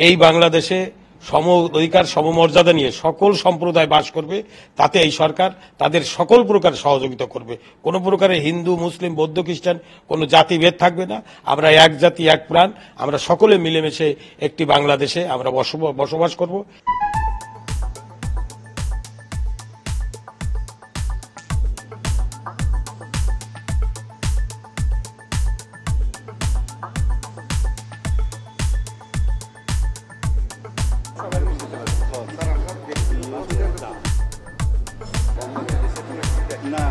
এই বাংলাদেশে সম অধিকার সমমর্যাদা নিয়ে সকল সম্প্রদায় বাস করবে, তাতে এই সরকার তাদের সকল প্রকার সহযোগিতা করবে। কোনো প্রকারের হিন্দু, মুসলিম, বৌদ্ধ, খ্রিস্টান কোনো জাতিভেদ থাকবে না। আমরা এক জাতি, এক প্রাণ, আমরা সকলে মিলেমিশে একটি বাংলাদেশে আমরা বসবাস করব। না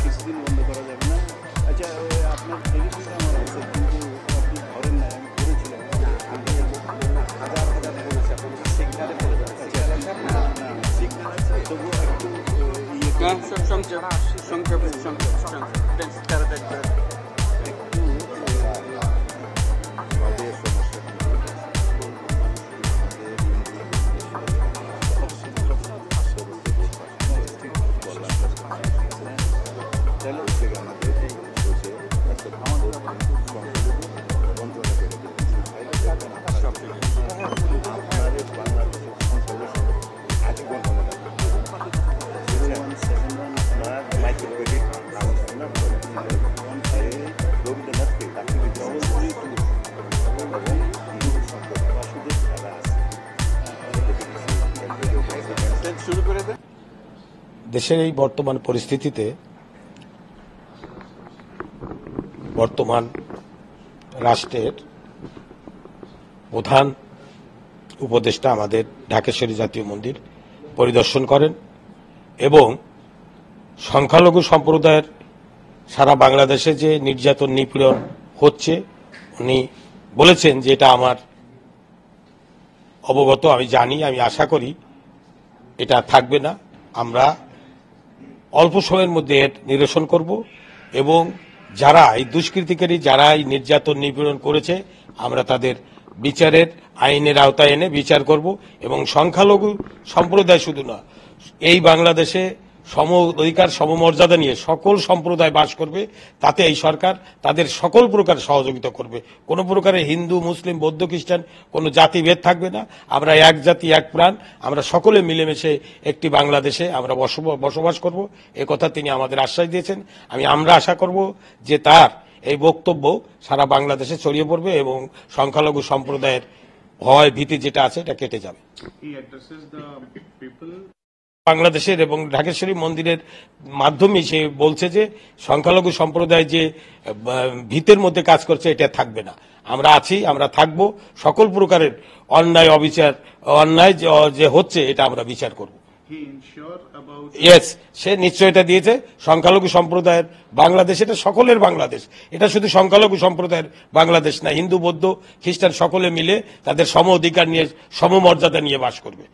কিছুদিন বন্ধ করা যাবে না। আচ্ছা, আপনার টেলিভিশন আমার আছে, কিন্তু আপনি ধরেন না, আমি করেছিলাম হাজার হাজার করেছে, এখন সিগনালে পড়ে যাচ্ছে। সিগনাল আছে তবুও একটু দেশের এই বর্তমান পরিস্থিতিতে বর্তমান রাষ্ট্রের প্রধান উপদেষ্টা আমাদের ঢাকেশ্বরী জাতীয় মন্দির পরিদর্শন করেন এবং সংখ্যালঘু সম্প্রদায়ের সারা বাংলাদেশে যে নির্যাতন নিপীড়ন হচ্ছে উনি বলেছেন যে এটা আমার অবগত, আমি জানি, আমি আশা করি এটা থাকবে না। আমরা অল্প সময়ের মধ্যে এর নিরসন করব এবং যারা এই দুষ্কৃতিকারী, যারা এই নির্যাতন নিপীড়ন করেছে, আমরা তাদের বিচারের আইনের আওতায় এনে বিচার করব এবং সংখ্যালঘু সম্প্রদায় শুধু না, এই বাংলাদেশে সম অধিকার সমমর্যাদা নিয়ে সকল সম্প্রদায় বাস করবে, তাতে এই সরকার তাদের সকল প্রকার সহযোগিতা করবে। কোনো প্রকারের হিন্দু, মুসলিম, বৌদ্ধ, খ্রিস্টান কোনো জাতিভেদ থাকবে না। আমরা এক জাতি, এক প্রাণ, আমরা সকলে মিলেমিশে একটি বাংলাদেশে আমরা বসবাস করব, একথা তিনি আমাদের আশ্বাস দিয়েছেন। আমরা আশা করব যে তার এই বক্তব্য সারা বাংলাদেশে ছড়িয়ে পড়বে এবং সংখ্যালঘু সম্প্রদায়ের ভয় ভীতি যেটা আছে এটা কেটে যাবে। বাংলাদেশের এবং ঢাকেশ্বরী মন্দিরের মাধ্যমে সে বলছে যে সংখ্যালঘু সম্প্রদায় যে ভীতের মধ্যে কাজ করছে এটা থাকবে না। আমরা আছি, আমরা থাকব, সকল প্রকারের অন্যায় অবিচার, অন্যায় যে হচ্ছে এটা আমরা বিচার করব। ইয়েস, সে নিশ্চয়তা দিয়েছে। সংখ্যালঘু সম্প্রদায়ের বাংলাদেশ এটা সকলের বাংলাদেশ, এটা শুধু সংখ্যালঘু সম্প্রদায়ের বাংলাদেশ না, হিন্দু, বৌদ্ধ, খ্রিস্টান সকলে মিলে তাদের সম অধিকার নিয়ে, সমমর্যাদা নিয়ে বাস করবে।